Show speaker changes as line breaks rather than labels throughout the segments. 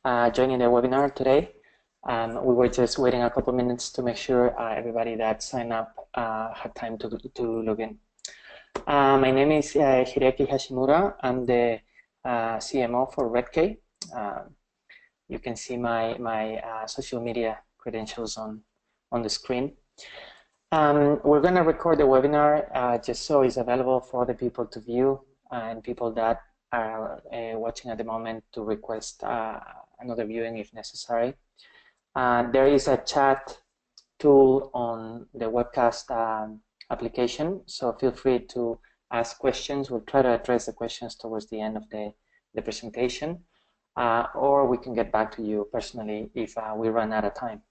joining the webinar today. We were just waiting a couple minutes to make sure everybody that signed up had time to log in. My name is Hiroki Hashimura. I'm the CMO for RedK. You can see my social media credentials on the screen. We're going to record the webinar just so it's available for other people to view and people that are watching at the moment to request another viewing if necessary. There is a chat tool on the webcast application, so feel free to ask questions. We'll try to address the questions towards the end of the presentation, or we can get back to you personally if we run out of time.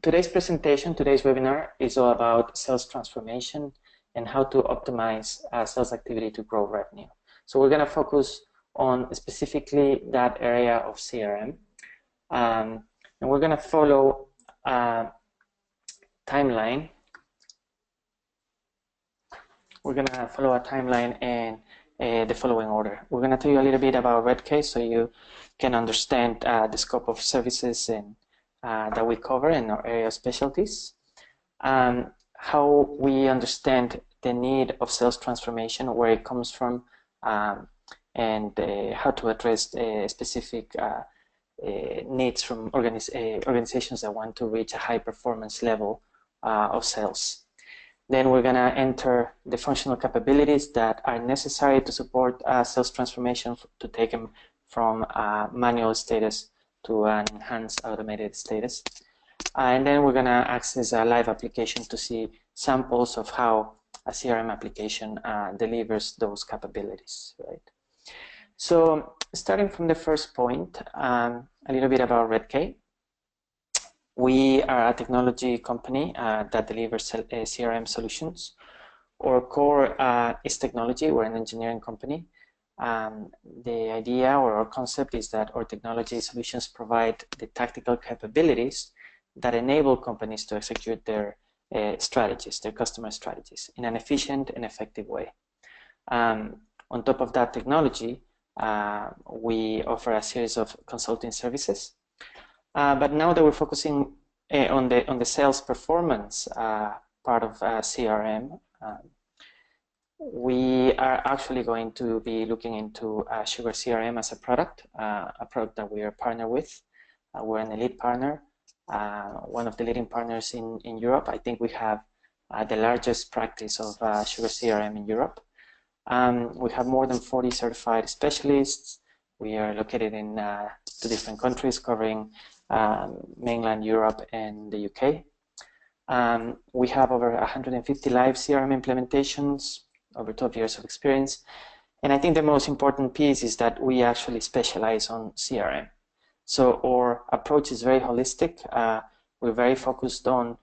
Today's presentation, today's webinar is all about sales transformation and how to optimize sales activity to grow revenue. So we're going to focus on specifically that area of CRM. And we're going to follow a timeline. We're going to follow a timeline in the following order. We're going to tell you a little bit about RedK so you can understand the scope of services and that we cover in our area of specialties. How we understand the need of sales transformation, where it comes from, and how to address specific needs from organizations that want to reach a high performance level of sales. Then we're going to enter the functional capabilities that are necessary to support sales transformation, to take them from manual status to an enhanced automated status. And then we're going to access a live application to see samples of how a CRM application delivers those capabilities, right? So starting from the first point, a little bit about RedK. We are a technology company that delivers CRM solutions. Our core is technology. We're an engineering company. The idea or our concept is that our technology solutions provide the tactical capabilities that enable companies to execute their strategies, their customer strategies, in an efficient and effective way. On top of that technology, we offer a series of consulting services. But now that we're focusing on the sales performance part of CRM, we are actually going to be looking into Sugar CRM as a product that we are partnered with. We're an elite partner, one of the leading partners in Europe. I think we have the largest practice of Sugar CRM in Europe. We have more than 40 certified specialists. We are located in 2 different countries covering mainland Europe and the UK. We have over 150 live CRM implementations, over 12 years of experience. And I think the most important piece is that we actually specialize on CRM. So our approach is very holistic. We're very focused on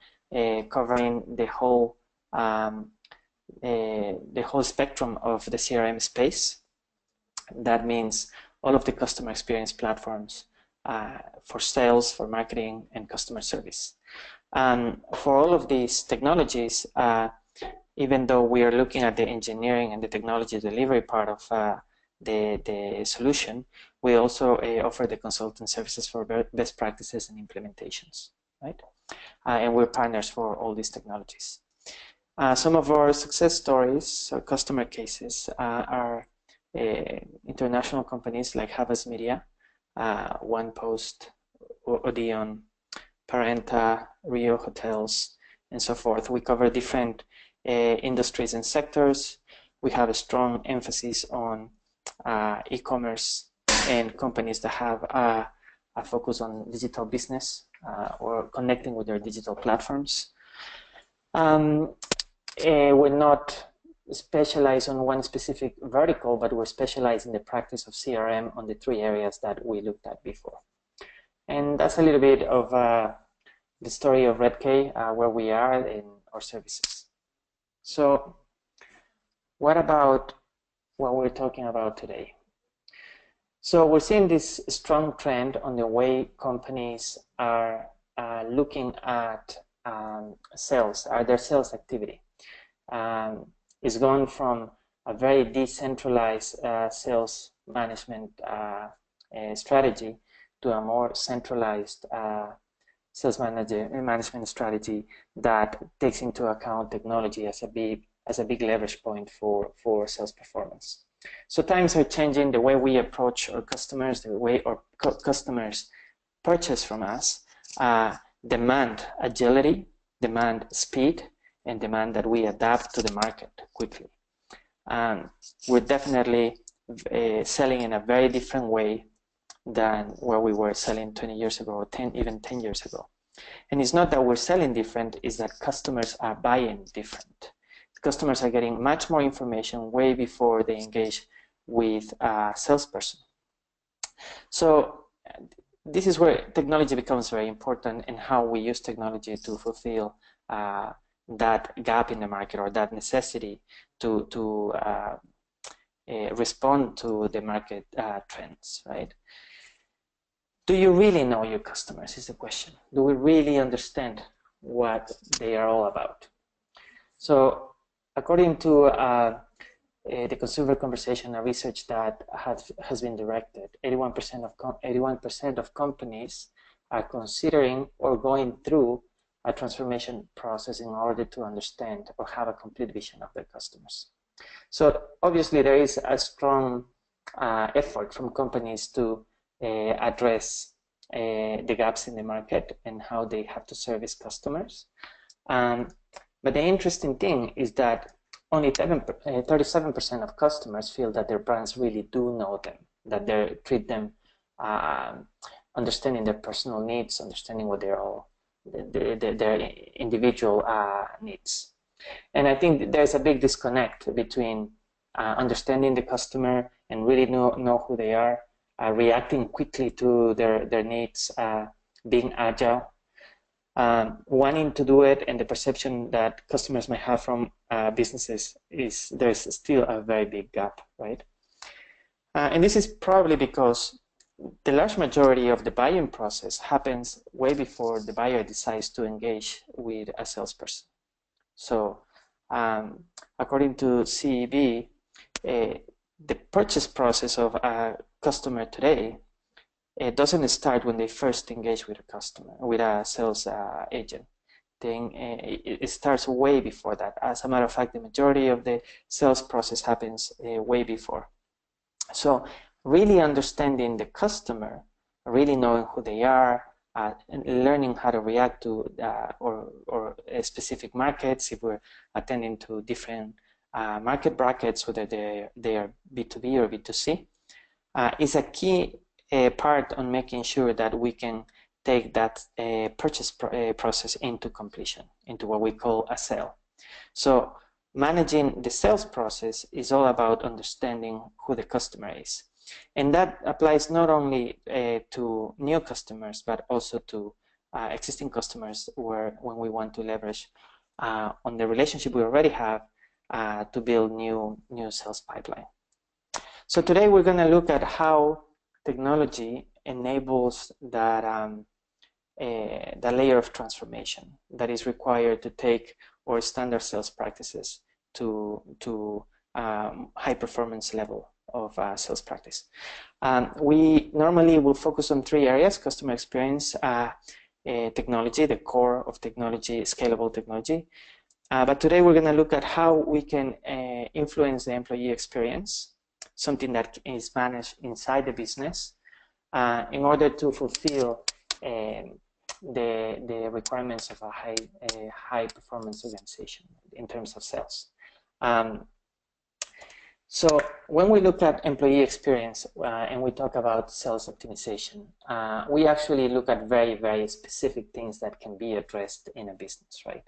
covering the whole spectrum of the CRM space. That means all of the customer experience platforms for sales, for marketing, and customer service. For all of these technologies, even though we are looking at the engineering and the technology delivery part of the solution, we also offer the consultant services for best practices and implementations, right? And we're partners for all these technologies. Some of our success stories or customer cases are international companies like Havas Media, OnePost, Odeon, Parenta, Rio Hotels, and so forth. We cover different industries and sectors. We have a strong emphasis on e-commerce and companies that have a focus on digital business or connecting with their digital platforms. We're not specialized on one specific vertical, but we're specialized in the practice of CRM on the 3 areas that we looked at before. And that's a little bit of the story of RedK, where we are in our services. So what about what we're talking about today? So we're seeing this strong trend on the way companies are looking at sales, their sales activity. It's gone from a very decentralized sales management strategy to a more centralized sales management strategy that takes into account technology as a big leverage point for sales performance. So times are changing. The way we approach our customers, the way our customers purchase from us, demand agility, demand speed, and demand that we adapt to the market quickly. And we're definitely selling in a very different way than where we were selling 20 years ago, or even 10 years ago. And it's not that we're selling different, it's that customers are buying different. Customers are getting much more information way before they engage with a salesperson. So this is where technology becomes very important, and how we use technology to fulfill that gap in the market, or that necessity to respond to the market trends, right? Do you really know your customers is the question. Do we really understand what they are all about? So according to the Consumer Conversation, a research that has been directed, 81% of companies are considering or going through a transformation process in order to understand or have a complete vision of their customers. So obviously there is a strong effort from companies to address the gaps in the market and how they have to service customers. But the interesting thing is that only 37% of customers feel that their brands really do know them, that they treat them, understanding their personal needs, understanding what they're all, their individual needs. And I think there's a big disconnect between understanding the customer and really know who they are, reacting quickly to their needs, being agile, wanting to do it, and the perception that customers might have from businesses is there's still a very big gap, right? And this is probably because the large majority of the buying process happens way before the buyer decides to engage with a salesperson. So according to CEB, the purchase process of a customer today, it doesn't start when they first engage with a customer, with a sales agent. Then it starts way before that. As a matter of fact, the majority of the sales process happens way before. So really understanding the customer, really knowing who they are, and learning how to react to or specific markets, if we're attending to different market brackets, whether they are B2B or B2C, is a key part on making sure that we can take that purchase process into completion, into what we call a sale. So managing the sales process is all about understanding who the customer is. And that applies not only to new customers, but also to existing customers, when we want to leverage on the relationship we already have to build new sales pipeline. So today we're going to look at how technology enables that the layer of transformation that is required to take our standard sales practices to high performance level of sales practice. We normally will focus on three areas: customer experience, technology, the core of technology, scalable technology. But today we're going to look at how we can influence the employee experience, something that is managed inside the business, in order to fulfill the requirements of a high performance organization in terms of sales. So when we look at employee experience and we talk about sales optimization, we actually look at very, very specific things that can be addressed in a business, right?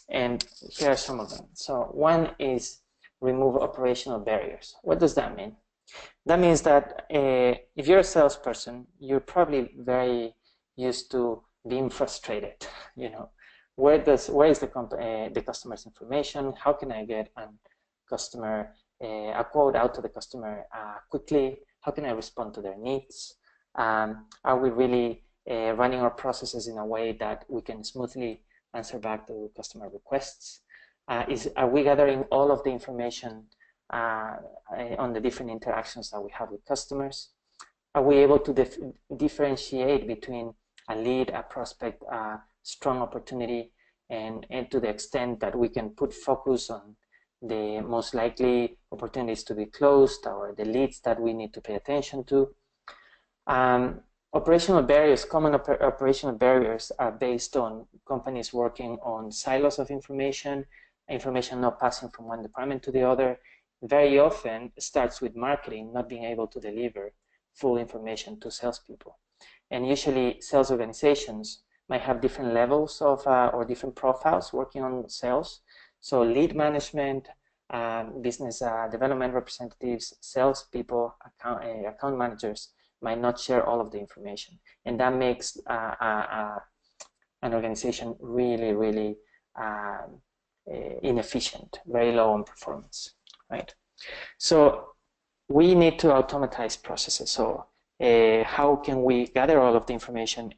And here are some of them. So one is remove operational barriers. What does that mean? That means that if you're a salesperson, you're probably very used to being frustrated. You know, where is the customer's information? How can I get a quote out to the customer quickly? How can I respond to their needs? Are we really running our processes in a way that we can smoothly answer back to customer requests? Are we gathering all of the information on the different interactions that we have with customers? are we able to differentiate between a lead, a prospect, a strong opportunity, and to the extent that we can put focus on the most likely opportunities to be closed or the leads that we need to pay attention to. Operational barriers, common operational barriers are based on companies working on silos of information not passing from one department to the other. Very often it starts with marketing not being able to deliver full information to salespeople. And usually sales organizations might have different levels of or different profiles working on sales. So lead management, business development representatives, salespeople, account managers might not share all of the information. And that makes an organization really, really inefficient, very low on performance, right? So we need to automatize processes. So how can we gather all of the information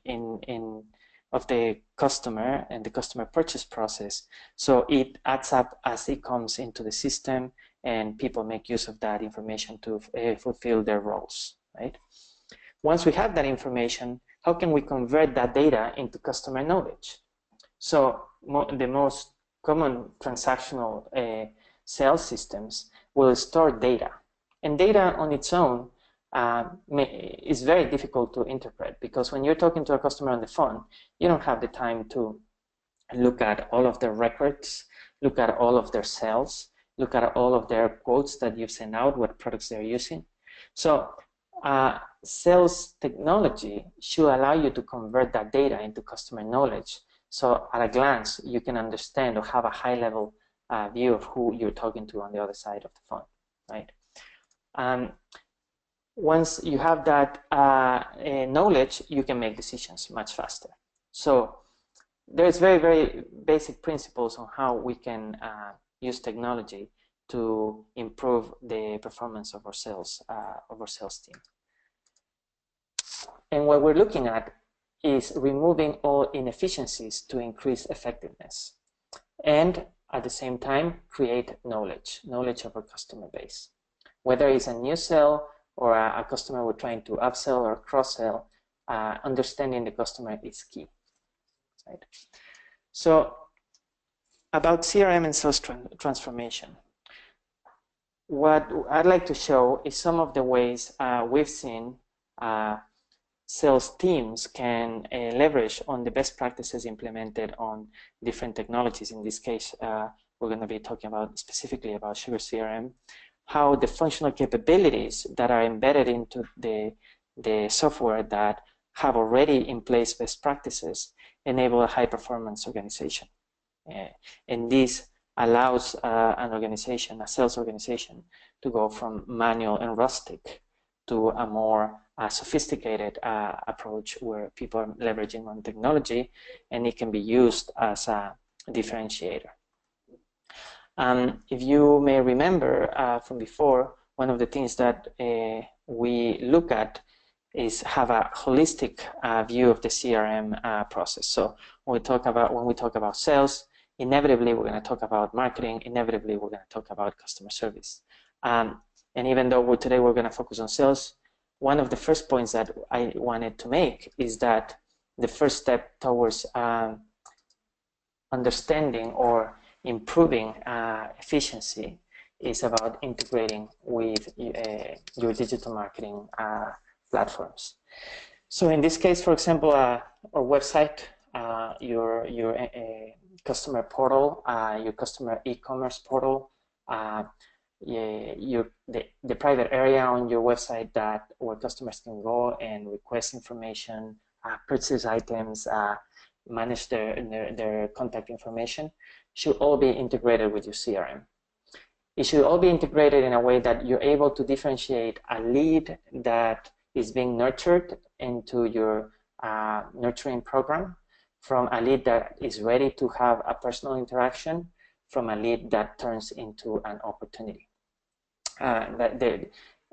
of the customer and the customer purchase process so it adds up as it comes into the system and people make use of that information to fulfill their roles, right? Once we have that information, how can we convert that data into customer knowledge? So the most common transactional sales systems will store data, and data on its own is very difficult to interpret, because when you're talking to a customer on the phone, you don't have the time to look at all of their records, look at all of their sales, look at all of their quotes that you've sent out, what products they're using. So sales technology should allow you to convert that data into customer knowledge. So at a glance, you can understand or have a high-level view of who you're talking to on the other side of the phone, right? Once you have that knowledge, you can make decisions much faster. So there's very, very basic principles on how we can use technology to improve the performance of our sales team. And what we're looking at is removing all inefficiencies to increase effectiveness, and at the same time create knowledge of our customer base. Whether it's a new sale or a customer we're trying to upsell or cross-sell, understanding the customer is key, right? So about CRM and sales transformation, what I'd like to show is some of the ways we've seen sales teams can leverage on the best practices implemented on different technologies. In this case, we're going to be talking about specifically about Sugar CRM, how the functional capabilities that are embedded into the software that have already in place best practices enable a high-performance organization. And this allows an organization, a sales organization, to go from manual and rustic to a more sophisticated approach where people are leveraging on technology, and it can be used as a differentiator. If you may remember from before, one of the things that we look at is have a holistic view of the CRM process. So when we talk about sales, inevitably we're going to talk about marketing, inevitably we're going to talk about customer service. And even though today we're going to focus on sales, one of the first points that I wanted to make is that the first step towards understanding or improving efficiency is about integrating with your digital marketing platforms. So in this case, for example, our website, your customer portal, your customer e-commerce portal, the private area on your website where customers can go and request information, purchase items, manage their contact information, should all be integrated with your CRM. It should all be integrated in a way that you're able to differentiate a lead that is being nurtured into your nurturing program from a lead that is ready to have a personal interaction, from a lead that turns into an opportunity.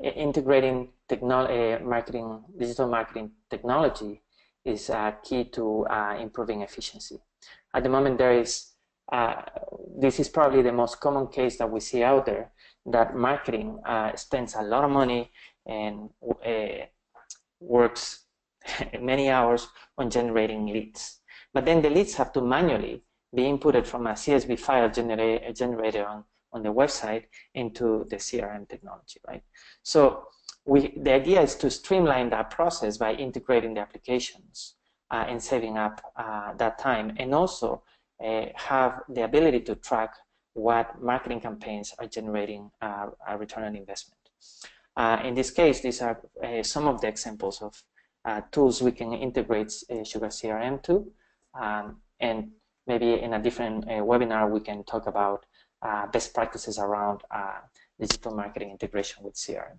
Integrating digital marketing technology is key to improving efficiency. At the moment, this is probably the most common case that we see out there, that marketing spends a lot of money and works many hours on generating leads. But then the leads have to manually be inputted from a CSV file generated on the website into the CRM technology, right? So the idea is to streamline that process by integrating the applications and saving up that time, and also have the ability to track what marketing campaigns are generating a return on investment. In this case, these are some of the examples of tools we can integrate Sugar CRM to, and maybe in a different webinar we can talk about best practices around digital marketing integration with CRM.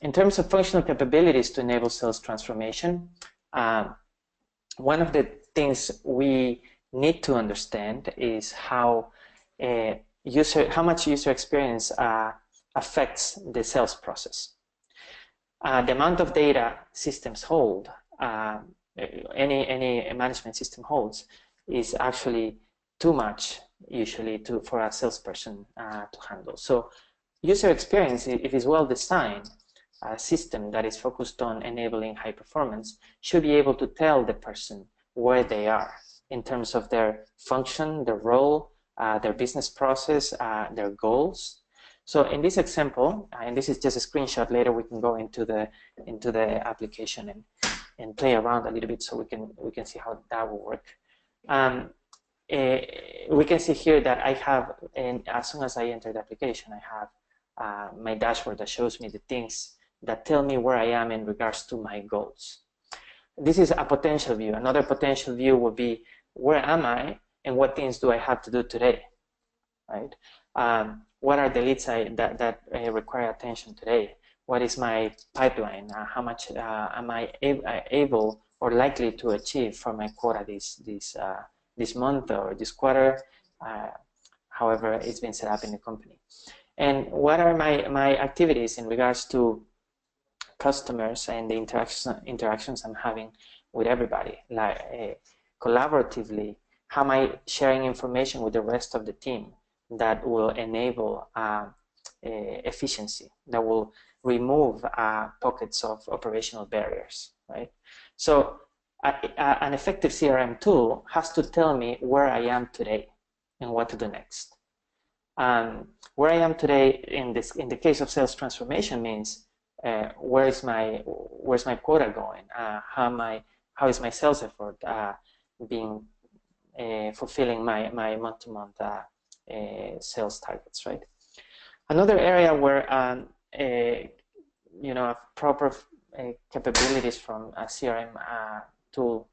In terms of functional capabilities to enable sales transformation, one of the things we need to understand is how much user experience affects the sales process. The amount of data systems hold, any management system holds, is actually too much usually for a salesperson to handle. So user experience, if it's well designed, a system that is focused on enabling high performance should be able to tell the person where they are in terms of their function, their role, their business process, their goals. So in this example, and this is just a screenshot, later we can go into the application and play around a little bit so we can see how that will work. We can see here that I have, and as soon as I enter the application, I have my dashboard that shows me the things that tell me where I am in regards to my goals. This is a potential view. Another potential view would be, where am I and what things do I have to do today, right? What are the leads that require attention today? What is my pipeline? How much am I able or likely to achieve for my quota this month or this quarter, however it's been set up in the company? And what are my activities in regards to customers and the interactions I'm having with everybody, like collaboratively? How am I sharing information with the rest of the team that will enable efficiency, that will remove pockets of operational barriers, right? So an effective CRM tool has to tell me where I am today and what to do next. Where I am today in the case of sales transformation means where's my quota going? How is my sales effort being fulfilling my month-to-month sales targets, right? Another area where proper capabilities from a CRM tool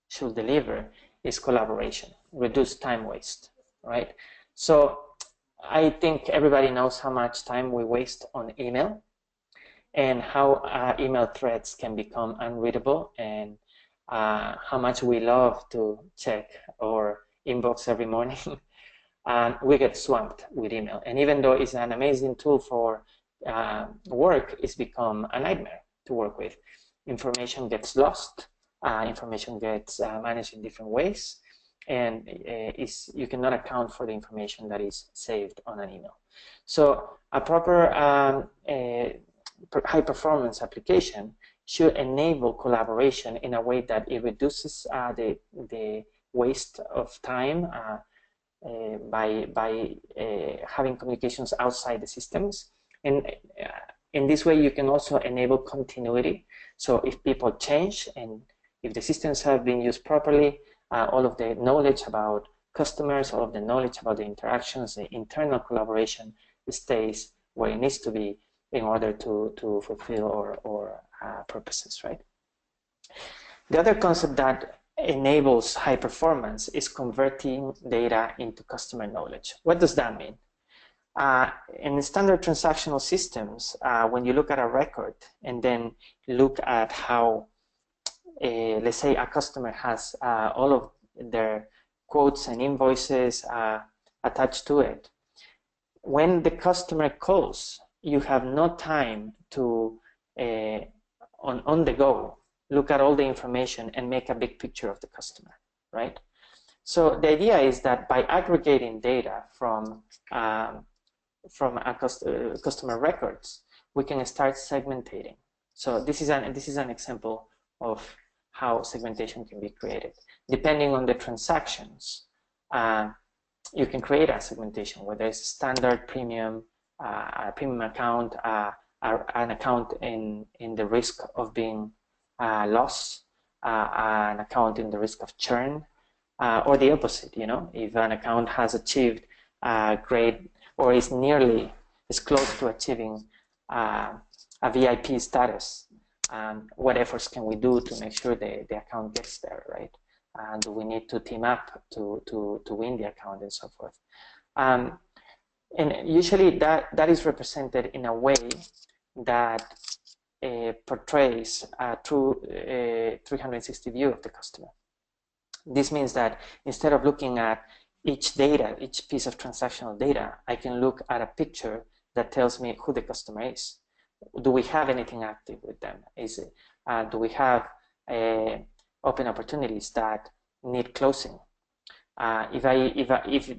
should deliver is collaboration, reduce time waste, right? So I think everybody knows how much time we waste on email and how email threads can become unreadable, and how much we love to check our inbox every morning. And we get swamped with email. And even though it's an amazing tool for work, it's become a nightmare to work with. Information gets lost, information gets managed in different ways, and you cannot account for the information that is saved on an email. So a proper high-performance application should enable collaboration in a way that it reduces the waste of time by having communications outside the systems. And in this way, you can also enable continuity. So if people change and if the systems have been used properly, all of the knowledge about customers, all of the knowledge about the interactions, the internal collaboration stays where it needs to be in order to fulfill our purposes, right? The other concept that enables high performance is converting data into customer knowledge. What does that mean? In standard transactional systems, when you look at a record and then look at how, let's say, a customer has all of their quotes and invoices attached to it, when the customer calls, you have no time to, on the go, look at all the information and make a big picture of the customer, right? So the idea is that by aggregating data from customer records, we can start segmenting So this is an example of how segmentation can be created. Depending on the transactions, you can create a segmentation, whether it's standard, premium, a premium account, an account in the risk of being lost, an account in the risk of churn, or the opposite. If an account has achieved great, or is close to achieving a VIP status, what efforts can we do to make sure the account gets there, right? Do we need to team up to win the account and so forth? And usually that is represented in a way that portrays a true 360 view of the customer. This means that instead of looking at each piece of transactional data, I can look at a picture that tells me who the customer is. Do we have anything active with them? Do we have open opportunities that need closing? If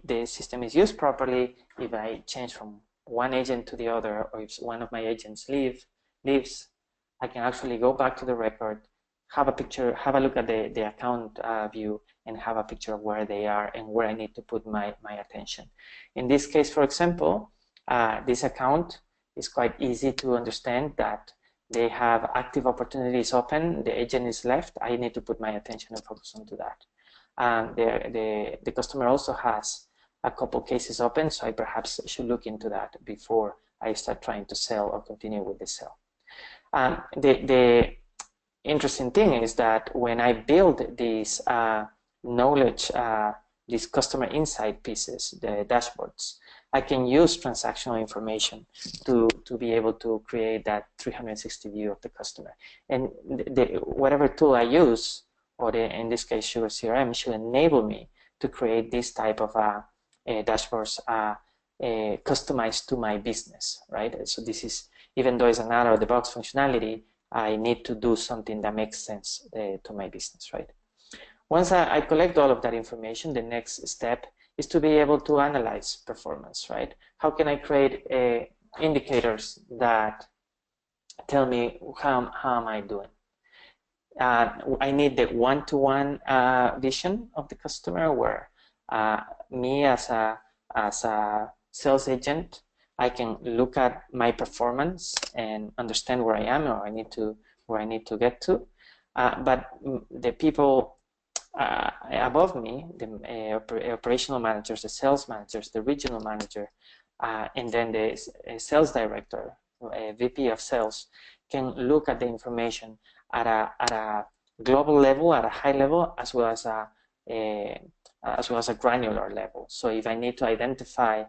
the system is used properly, if I change from one agent to the other, or if one of my agents leaves, I can actually go back to the record, have a look at the account view, and have a picture of where they are and where I need to put my attention. In this case, for example, this account is quite easy to understand that they have active opportunities open, the agent is left, I need to put my attention and focus onto that. The customer also has a couple cases open, so I perhaps should look into that before I start trying to sell or continue with the sale. The interesting thing is that when I build these knowledge, these customer insight pieces, the dashboards, I can use transactional information to be able to create that 360 view of the customer. And whatever tool I use, or in this case Sugar CRM, should enable me to create this type of dashboards customized to my business, right? So this is, even though it's an out-of-the-box functionality, I need to do something that makes sense to my business, right? Once I collect all of that information, the next step is to be able to analyze performance, right? How can I create indicators that tell me how am I doing? I need the one-to-one vision of the customer, where me as a sales agent, I can look at my performance and understand where I am or where I need to get to. But the people above me, the operational managers, the sales managers, the regional manager, and then the sales director, VP of sales, can look at the information at a global level, at a high level, as well as a granular level. So if I need to identify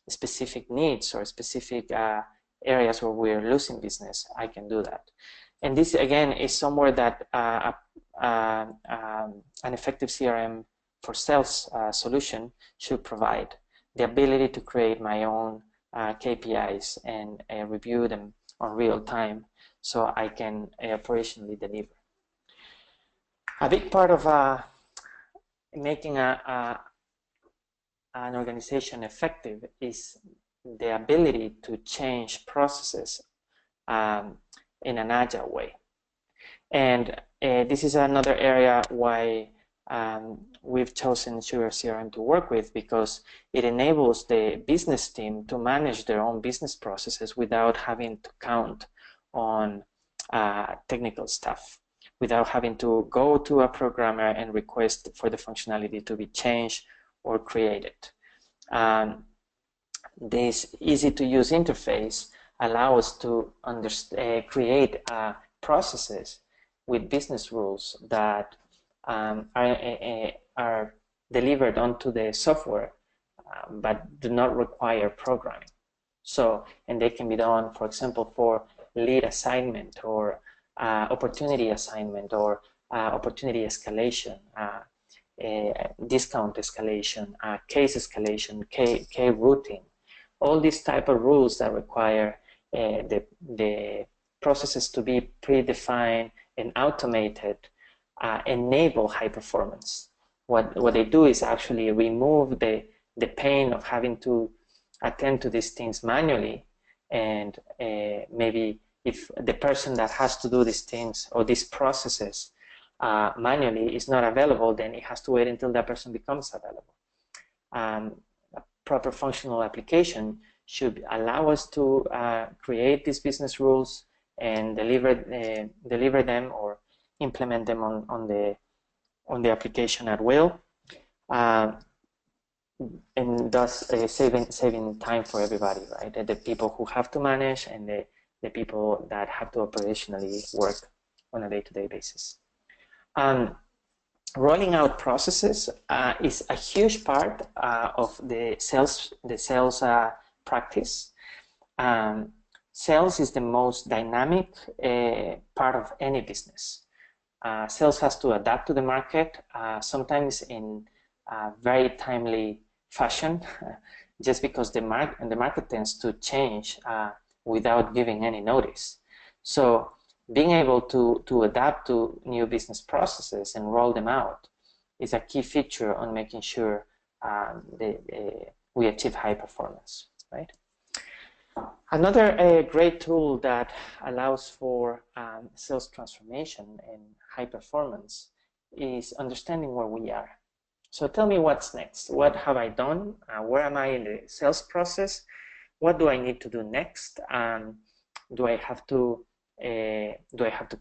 specific needs or specific areas where we're losing business, I can do that. And this again is somewhere that an effective CRM for sales solution should provide: the ability to create my own KPIs and review them on real time, so I can operationally deliver. A big part of making an organization effective is the ability to change processes in an agile way. And this is another area why we've chosen Sugar CRM to work with, because it enables the business team to manage their own business processes without having to count on technical stuff, without having to go to a programmer and request for the functionality to be changed or created. This easy-to-use interface allows us to create processes with business rules that are delivered onto the software, but do not require programming. So, and they can be done, for example, for lead assignment or opportunity assignment or opportunity escalation, discount escalation, case escalation, K routing. All these type of rules that require the processes to be predefined and automated enable high performance. What they do is actually remove the pain of having to attend to these things manually and maybe if the person that has to do these things or these processes manually is not available, then it has to wait until that person becomes available. A proper functional application should allow us to create these business rules and deliver them or implement them on the application at will, and thus saving time for everybody, right? The people who have to manage and the people that have to operationally work on a day-to-day basis. Rolling out processes is a huge part of the sales practice. Sales is the most dynamic part of any business. Sales has to adapt to the market, sometimes in a very timely fashion, just because the market tends to change without giving any notice. So being able to adapt to new business processes and roll them out is a key feature on making sure we achieve high performance, right? Another great tool that allows for sales transformation and high performance is understanding where we are. So tell me what's next. What have I done? Where am I in the sales process? What do I need to do next? Do I have to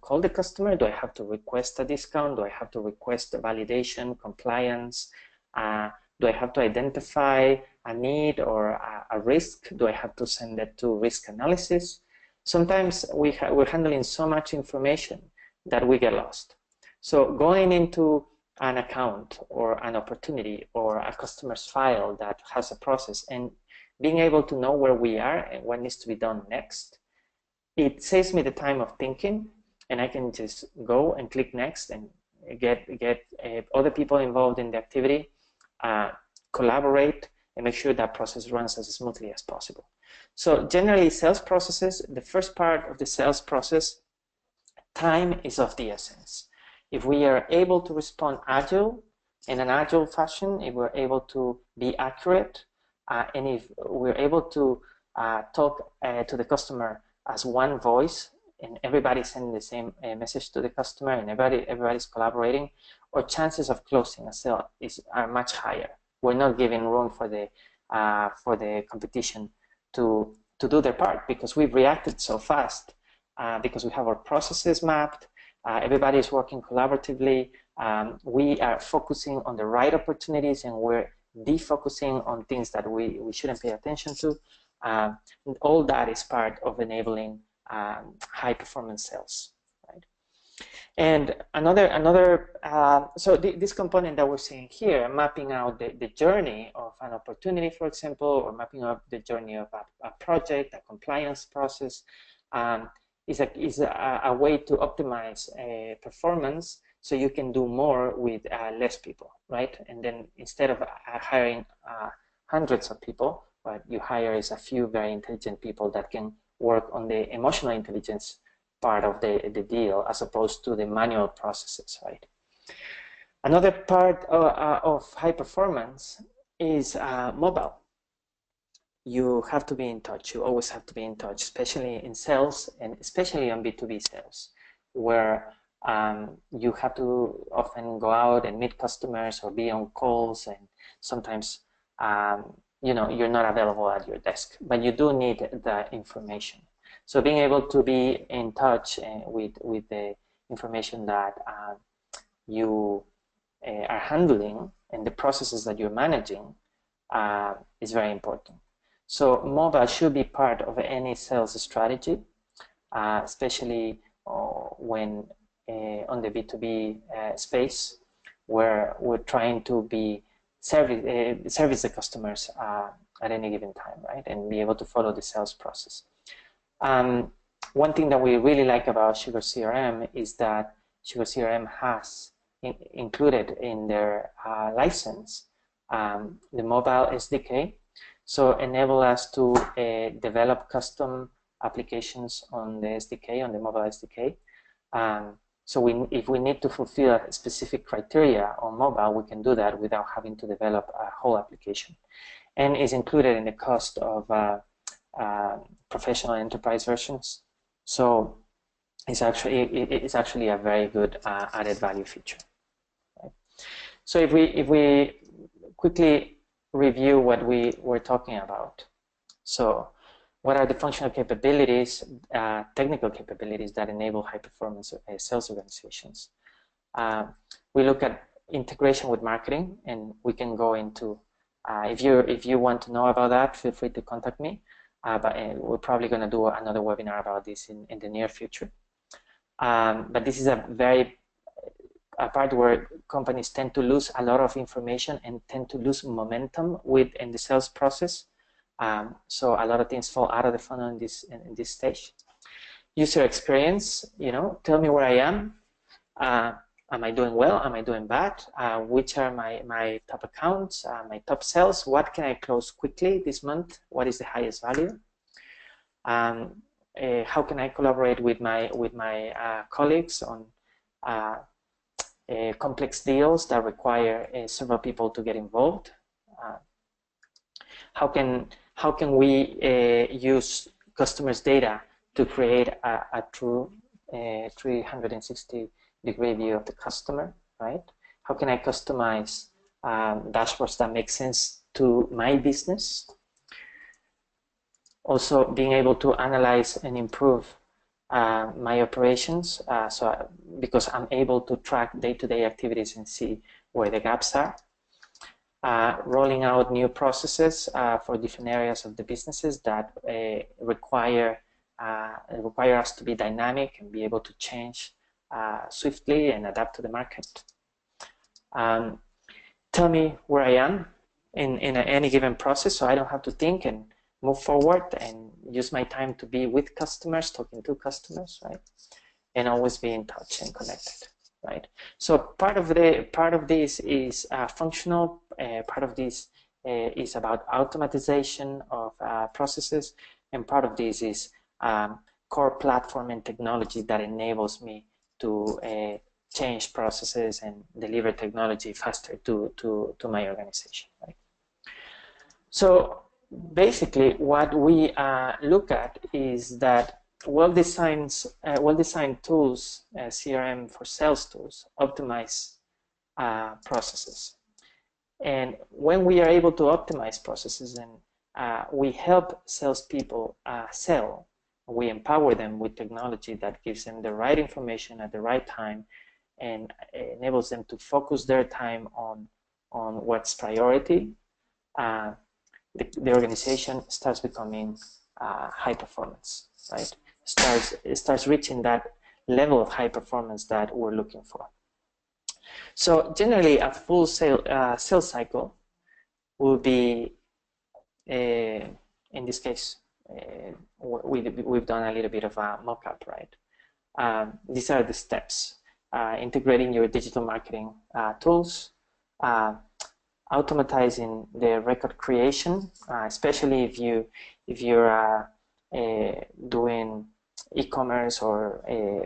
call the customer? Do I have to request a discount? Do I have to request a validation, compliance? Do I have to identify a need or a risk? Do I have to send it to risk analysis? Sometimes we're handling so much information that we get lost. So going into an account or an opportunity or a customer's file that has a process and being able to know where we are and what needs to be done next, it saves me the time of thinking, and I can just go and click next and get other people involved in the activity, collaborate, and make sure that process runs as smoothly as possible. So generally, sales processes, the first part of the sales process, time is of the essence. If we are able to respond in an agile fashion, if we're able to be accurate, and if we're able to talk to the customer as one voice, and everybody's sending the same message to the customer, and everybody's collaborating, our chances of closing a sale are much higher. We're not giving room for the competition to do their part, because we've reacted so fast, because we have our processes mapped, everybody's working collaboratively, we are focusing on the right opportunities, and we're defocusing on things that we shouldn't pay attention to. All that is part of enabling high performance sales, right? And this component that we're seeing here, mapping out the journey of an opportunity, for example, or mapping out the journey of a project, a compliance process, is a way to optimize performance, so you can do more with less people, right? And then instead of hiring hundreds of people, what you hire is a few very intelligent people that can work on the emotional intelligence part of the deal, as opposed to the manual processes, right? Another part of high performance is mobile. You have to be in touch. You always have to be in touch, especially in sales, and especially on B2B sales, where you have to often go out and meet customers or be on calls, and sometimes you know, you're not available at your desk, but you do need the information. So being able to be in touch with the information that you are handling and the processes that you're managing is very important. So mobile should be part of any sales strategy, especially when on the B2B space, where we're trying to be service the customers at any given time, right? And be able to follow the sales process. One thing that we really like about Sugar CRM is that Sugar CRM has included in their license the mobile SDK, so enable us to develop custom applications on the SDK, on the mobile SDK. So if we need to fulfill a specific criteria on mobile, we can do that without having to develop a whole application, and is included in the cost of professional enterprise versions. So it's actually a very good added value feature. Right? So if we quickly review what we were talking about, so what are the functional capabilities, technical capabilities that enable high-performance sales organizations? We look at integration with marketing, and we can go into, if you want to know about that, feel free to contact me. But we're probably going to do another webinar about this in the near future. But this is a part where companies tend to lose a lot of information and tend to lose momentum in the sales process. So a lot of things fall out of the funnel in this stage. User experience, tell me where I am. Am I doing well? Am I doing bad? Which are my top accounts, my top sales? What can I close quickly this month? What is the highest value? How can I collaborate with my colleagues on complex deals that require several people to get involved? How can we use customers' data to create a true 360-degree view of the customer, right? How can I customize dashboards that make sense to my business? Also, being able to analyze and improve my operations, because I'm able to track day-to-day activities and see where the gaps are. Rolling out new processes for different areas of the businesses that require us to be dynamic and be able to change swiftly and adapt to the market. Tell me where I am in any given process, so I don't have to think and move forward and use my time to be with customers, talking to customers, right? And always be in touch and connected, right? So part of this is functional. Part of this is about automatization of processes, and part of this is core platform and technology that enables me to change processes and deliver technology faster to my organization, right? So basically, what we look at is that well-designed tools, CRM for sales tools, optimize processes. And when we are able to optimize processes and we help salespeople sell, we empower them with technology that gives them the right information at the right time and enables them to focus their time on what's priority. The organization starts becoming high performance, right? It starts reaching that level of high performance that we're looking for. So generally, a full sales cycle will be, in this case, we've done a little bit of a mock-up, right? These are the steps: integrating your digital marketing tools, automatizing the record creation, especially if you're doing e-commerce or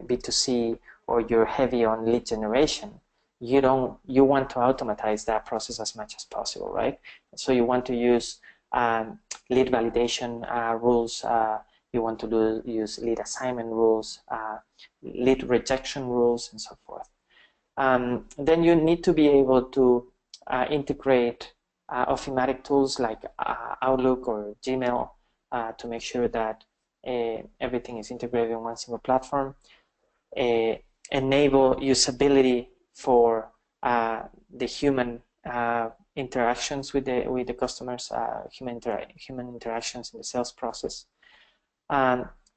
B2C, or you're heavy on lead generation. You want to automatize that process as much as possible, right? So you want to use lead validation rules. You want to use lead assignment rules, lead rejection rules, and so forth. Then you need to be able to integrate Optimatic tools like Outlook or Gmail to make sure that everything is integrated in one single platform. Enable usability for the human interactions with the customers, human interactions in the sales process.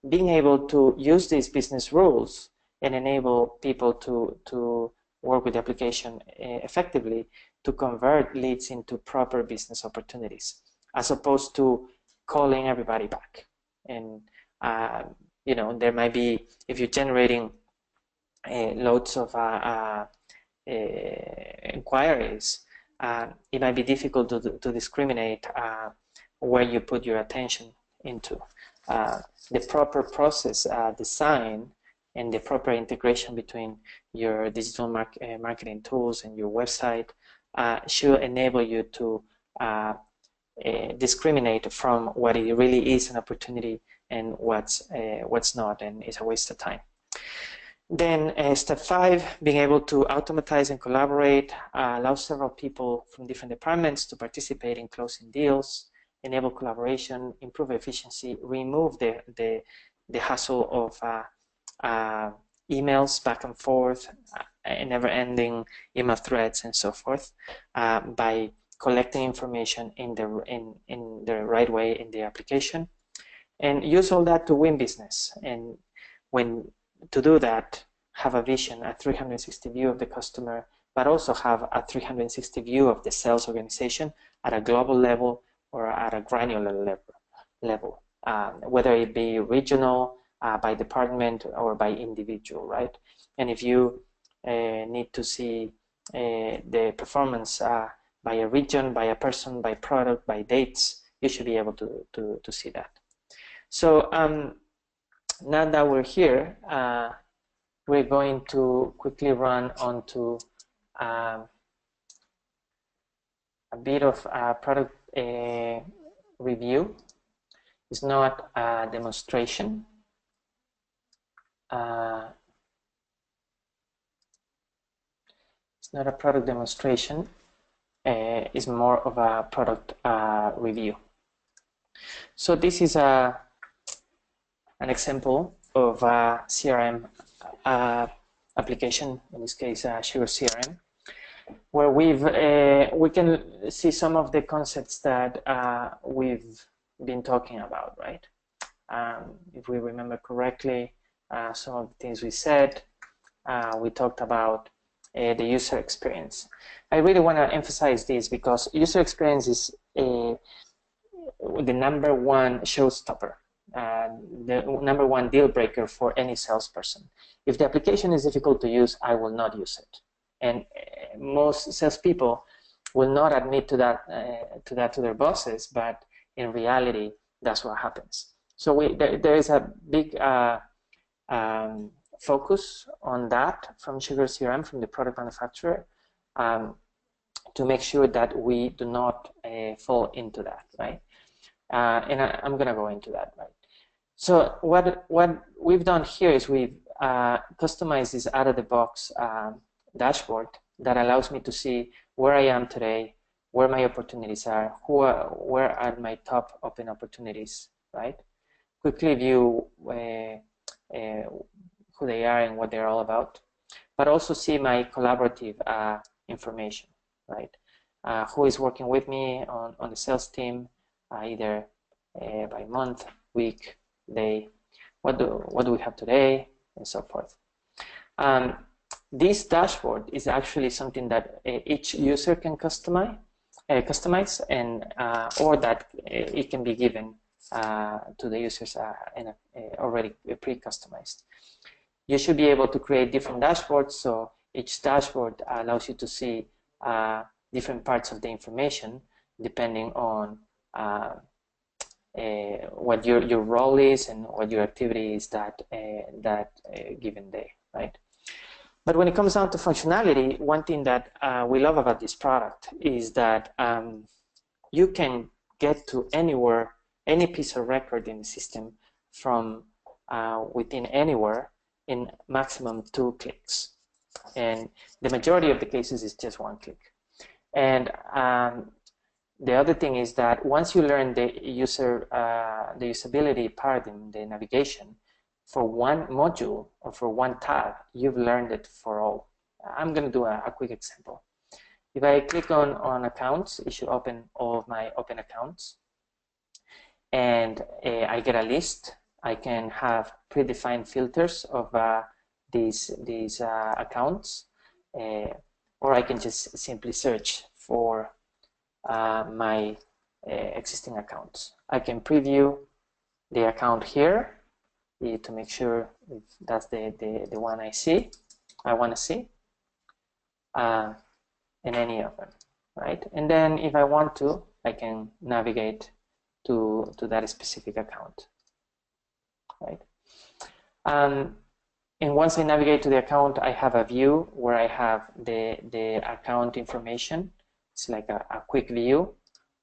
Being able to use these business rules and enable people to work with the application effectively to convert leads into proper business opportunities, as opposed to calling everybody back. And there might be, if you're generating loads of inquiries, it might be difficult to discriminate where you put your attention into. The proper process design and the proper integration between your digital marketing tools and your website should enable you to discriminate from what it really is an opportunity and what's not, and it's a waste of time. Then step 5, being able to automatize and collaborate, allow several people from different departments to participate in closing deals, enable collaboration, improve efficiency, remove the hassle of emails back and forth, never-ending email threads and so forth, by collecting information in the right way in the application, and use all that to win business. And when to do that, have a vision, a 360 view of the customer, but also have a 360 view of the sales organization at a global level or at a granular level, whether it be regional, by department, or by individual, right? And if you need to see the performance by a region, by a person, by product, by dates, you should be able to see that. So now that we're here, we're going to quickly run onto a bit of product review. It's not a demonstration. It's not a product demonstration. It's more of a product review. So this is an example of a CRM application, in this case Sugar CRM, where we can see some of the concepts that we've been talking about, right? If we remember correctly, some of the things we said, we talked about the user experience. I really want to emphasize this because user experience is the #1 showstopper, the #1 deal breaker for any salesperson. If the application is difficult to use, I will not use it. And most salespeople will not admit to that to their bosses, but in reality, that's what happens. So there is a big focus on that from Sugar CRM, from the product manufacturer, to make sure that we do not fall into that, right? And I'm going to go into that, right? So what we've done here is we've customized this out-of-the-box dashboard that allows me to see where I am today, where my opportunities are, where are my top open opportunities, right? Quickly view who they are and what they're all about, but also see my collaborative information, right? Who is working with me on the sales team, either by month, week, day, what do we have today, and so forth. This dashboard is actually something that each user can customize, and or that it can be given to the users already pre-customized. You should be able to create different dashboards, so each dashboard allows you to see different parts of the information depending on what your role is and what your activity is that given day, right? But when it comes down to functionality, one thing that we love about this product is that you can get to anywhere, any piece of record in the system from within anywhere in maximum 2 clicks. And the majority of the cases is just 1 click. And the other thing is that once you learn the usability paradigm, the navigation, for one module or for one tab, you've learned it for all. I'm going to do a quick example. If I click on accounts, it should open all of my open accounts. And I get a list. I can have predefined filters of these accounts, or I can just simply search for my existing accounts. I can preview the account here to make sure if that's the one I want to see, and any of them, right? And then if I want to, I can navigate to that specific account, right? And once I navigate to the account, I have a view where I have the account information. It's like a quick view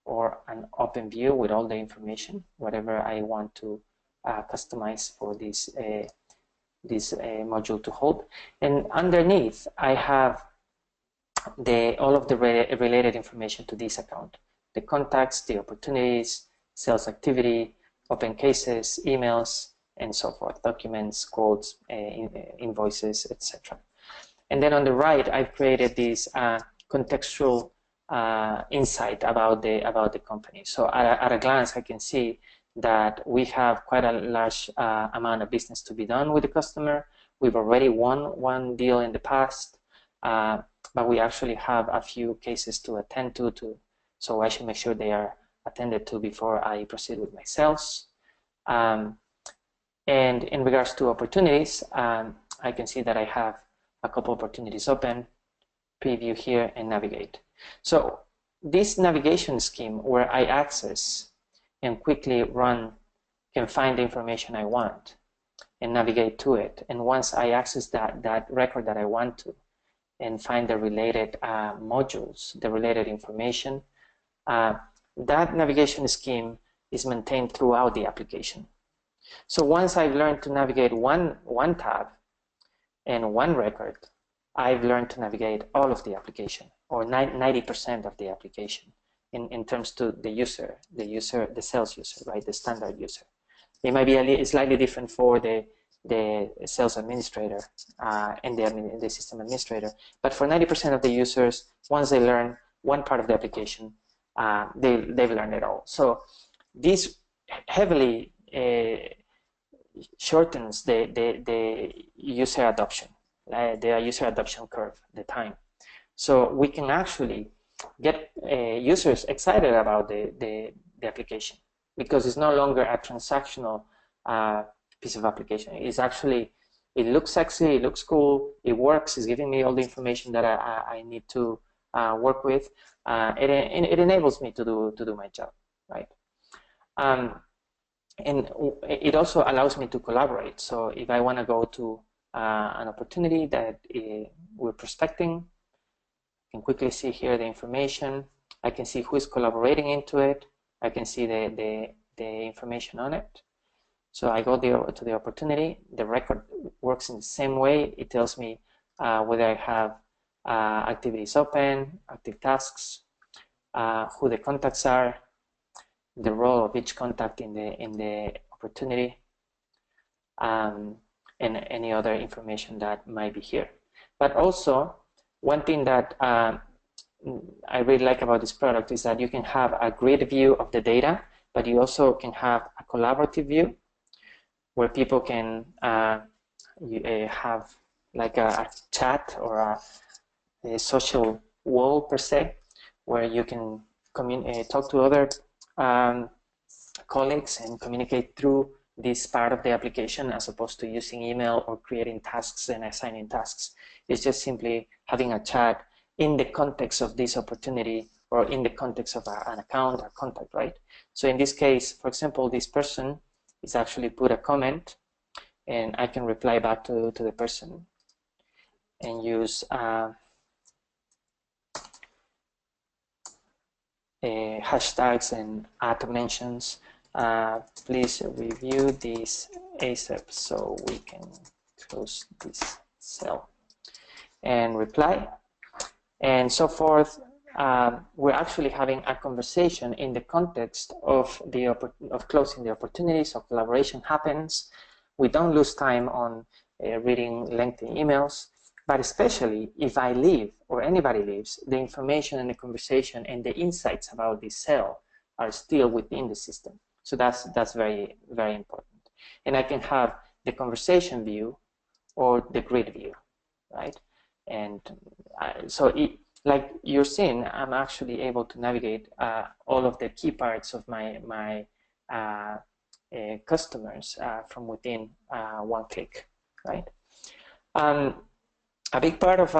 or an open view with all the information, whatever I want to customize for this module to hold. And underneath, I have all of the related information to this account: the contacts, the opportunities, sales activity, open cases, emails, and so forth, documents, quotes, invoices, etc. And then on the right, I've created this contextual insight about the company. So at a glance, I can see that we have quite a large amount of business to be done with the customer. We've already won one deal in the past, but we actually have a few cases to attend to, so I should make sure they are attended to before I proceed with my sales. And in regards to opportunities, I can see that I have a couple opportunities open, preview here, and navigate. So this navigation scheme where I access and quickly can find the information I want and navigate to it. And once I access that record that I want to and find the related modules, the related information, that navigation scheme is maintained throughout the application. So once I've learned to navigate one tab and one record, I've learned to navigate all of the application, or 90% of the application in terms to the sales user, right, the standard user. It might be slightly different for the sales administrator and the system administrator, but for 90% of the users, once they learn one part of the application, they've learned it all. So this heavily shortens the user adoption, the user adoption curve, the time. So we can actually get users excited about the application, because it's no longer a transactional piece of application. It's actually, it looks sexy, it looks cool, it works, it's giving me all the information that I need to work with. It enables me to do my job, right? And it also allows me to collaborate. So if I want to go to an opportunity that we're prospecting, I can quickly see here the information. I can see who is collaborating into it. I can see the information on it. So I go to the opportunity. The record works in the same way. It tells me whether I have activities open, active tasks, who the contacts are, the role of each contact in the opportunity, and any other information that might be here. But also, one thing that I really like about this product is that you can have a grid view of the data, but you also can have a collaborative view where people can have like a chat or a social wall per se, where you can talk to other colleagues and communicate through this part of the application, as opposed to using email or creating tasks and assigning tasks. It's just simply having a chat in the context of this opportunity, or in the context of an account or contact, right? So in this case, for example, this person is actually put a comment, and I can reply back to the person and use hashtags and add mentions. Please review this ASAP so we can close this cell, and reply, and so forth. We're actually having a conversation in the context of closing the opportunity, so collaboration happens. We don't lose time on reading lengthy emails, but especially if I leave or anybody leaves, the information and the conversation and the insights about this cell are still within the system. So that's very, very important. And I can have the conversation view or the grid view, right? And so like you're seeing, I'm actually able to navigate all of the key parts of my customers from within one click, right? A big part of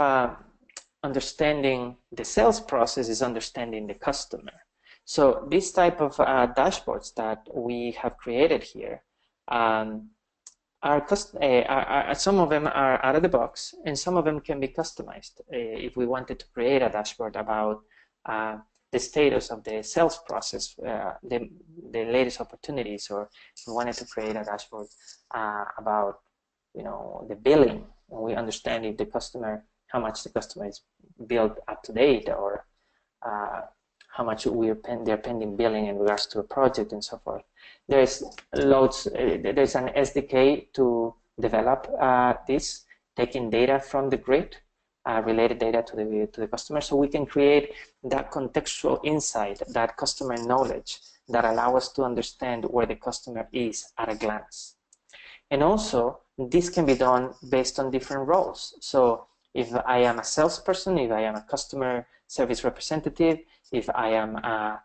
understanding the sales process is understanding the customer. So this type of dashboards that we have created here, some of them are out of the box, and some of them can be customized. If we wanted to create a dashboard about the the status of the sales process, the latest opportunities, or we wanted to create a dashboard about, you know, the billing, and we understand if the customer, how much the customer is billed up to date, or how much they're pending billing in regards to a project and so forth. There's loads. There's an SDK to develop this, taking data from the grid, related data to the customer, so we can create that contextual insight, that customer knowledge that allow us to understand where the customer is at a glance. And also, this can be done based on different roles. So if I am a salesperson, if I am a customer service representative, if I am a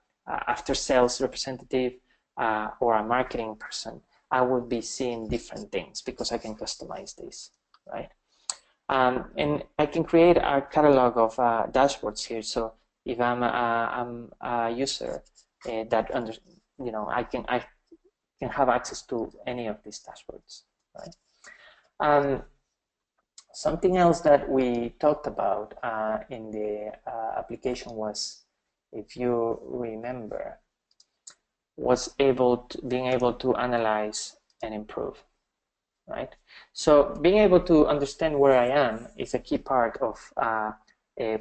after-sales representative, or a marketing person, I will be seeing different things because I can customize this, right? And I can create a catalog of dashboards here. So if I'm a user that I can have access to any of these dashboards, right? Something else that we talked about in the application was, if you remember, was being able to analyze and improve, right? So being able to understand where I am is a key part of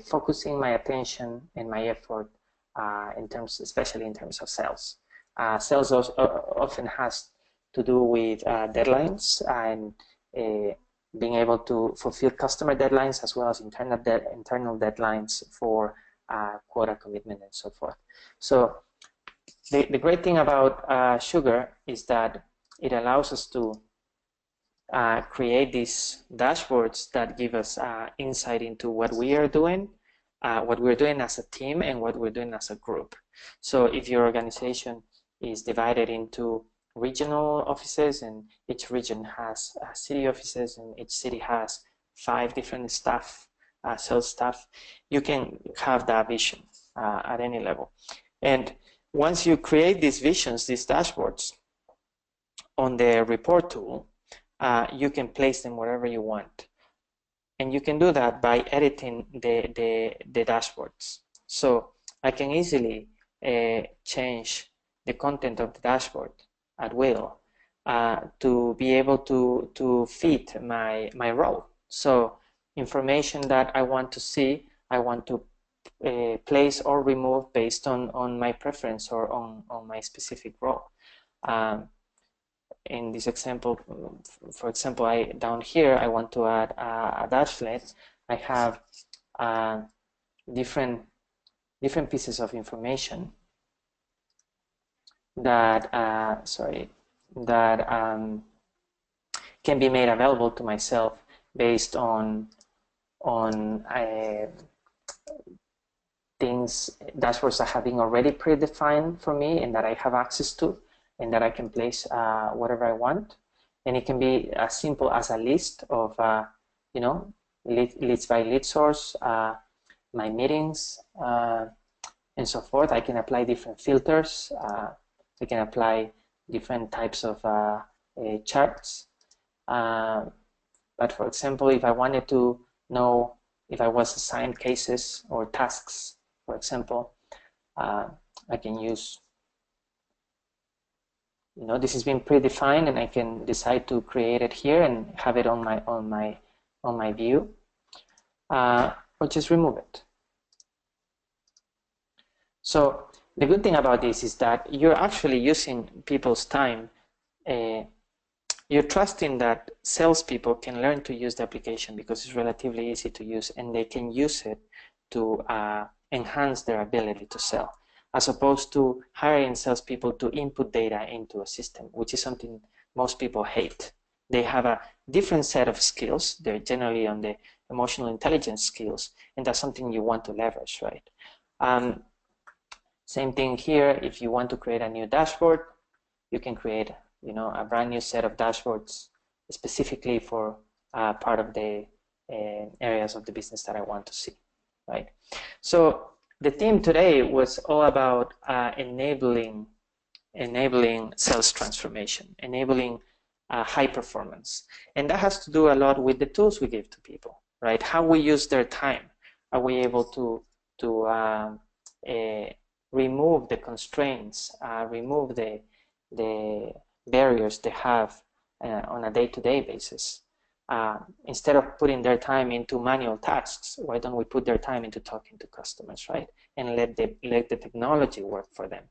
focusing my attention and my effort especially in terms of sales. Sales often has to do with deadlines and being able to fulfill customer deadlines as well as internal deadlines for quota commitment and so forth. So the great thing about Sugar is that it allows us to create these dashboards that give us insight into what we are doing as a team and what we're doing as a group. So if your organization is divided into regional offices, and each region has city offices, and each city has 5 different staff, sales staff, you can have that vision at any level. And once you create these visions, these dashboards on the report tool, you can place them wherever you want. And you can do that by editing the dashboards. So I can easily change the content of the dashboard at will to be able to fit my role. So information that I want to see, I want to place or remove based on my preference or on my specific role. In this example, for example, down here I want to add a dashlet. I have different pieces of information that can be made available to myself based on dashboards that have been already predefined for me and that I have access to, and that I can place whatever I want. And it can be as simple as a list of leads by lead source, my meetings, and so forth. I can apply different filters. I can apply different types of charts. But for example, if I wanted to know if I was assigned cases or tasks, for example, I can use, this has been predefined, and I can decide to create it here and have it on my view, or just remove it. So the good thing about this is that you're actually using people's time. You're trusting that salespeople can learn to use the application because it's relatively easy to use, and they can use it to enhance their ability to sell, as opposed to hiring salespeople to input data into a system, which is something most people hate. They have a different set of skills. They're generally on the emotional intelligence skills, and that's something you want to leverage, right? Same thing here. If you want to create a new dashboard, you can create a brand new set of dashboards specifically for part of the areas of the business that I want to see, right? So the theme today was all about enabling sales transformation, enabling high performance. And that has to do a lot with the tools we give to people, right? How we use their time. Are we able to remove the constraints, remove the barriers they have on a day-to-day basis. Instead of putting their time into manual tasks, why don't we put their time into talking to customers, right? And let the technology work for them.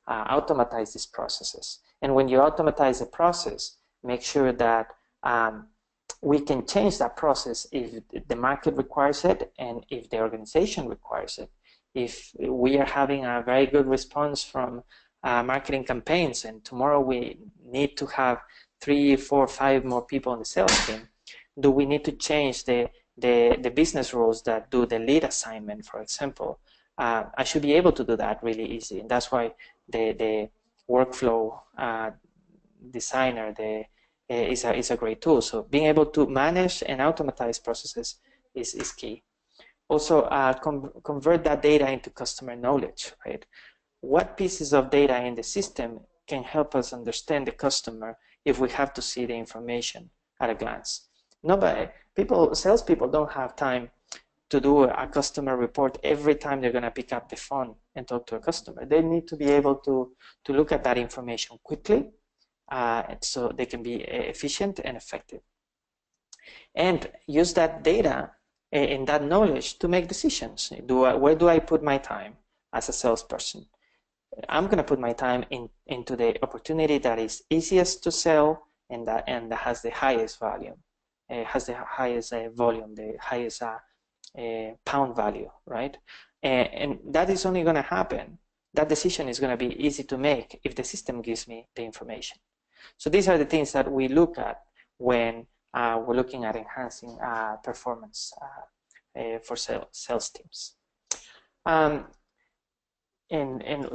Automatize these processes. And when you automatize the process, make sure that we can change that process if the market requires it and if the organization requires it. If we are having a very good response from marketing campaigns and tomorrow we need to have 3, 4, 5 more people on the sales team, do we need to change the business rules that do the lead assignment, for example? I should be able to do that really easy, and that's why the workflow designer is a great tool. So being able to manage and automatize processes is key. Also, convert that data into customer knowledge, right? What pieces of data in the system can help us understand the customer if we have to see the information at a glance? Salespeople don't have time to do a customer report every time they're going to pick up the phone and talk to a customer. They need to be able to look at that information quickly so they can be efficient and effective. And use that data and that knowledge to make decisions. Where do I put my time as a salesperson? I'm going to put my time into the opportunity that is easiest to sell and that has the highest value, has the highest volume, the highest pound value, right? And that is only going to happen. That decision is going to be easy to make if the system gives me the information. So these are the things that we look at when we're looking at enhancing performance for sales teams. And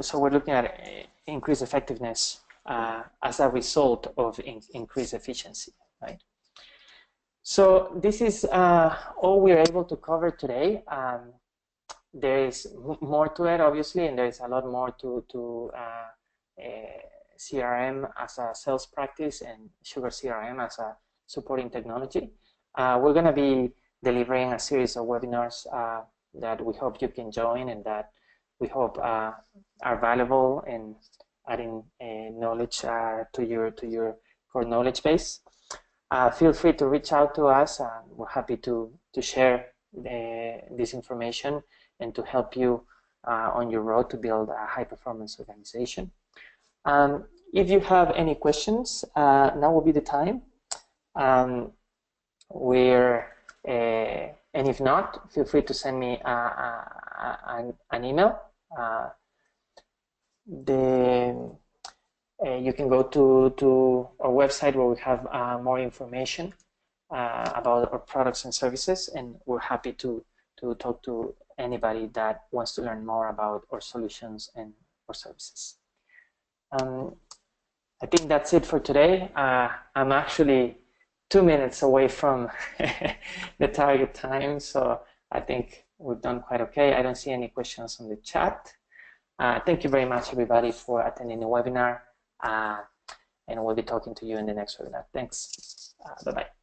so we're looking at increased effectiveness as a result of increased efficiency, right? So this is all we're able to cover today. There is more to it, obviously, and there is a lot more to CRM as a sales practice and Sugar CRM as a supporting technology. We're going to be delivering a series of webinars that we hope you can join and that we hope are valuable in adding knowledge to your core knowledge base. Feel free to reach out to us. We're happy to share this information and to help you on your road to build a high-performance organization. If you have any questions, now will be the time. And if not, feel free to send me an email. You can go to our website where we have more information about our products and services, and we're happy to talk to anybody that wants to learn more about our solutions and our services. I think that's it for today. I'm actually 2 minutes away from the target time, so I think we've done quite okay. I don't see any questions on the chat. Thank you very much, everybody, for attending the webinar, and we'll be talking to you in the next webinar. Thanks. Bye-bye.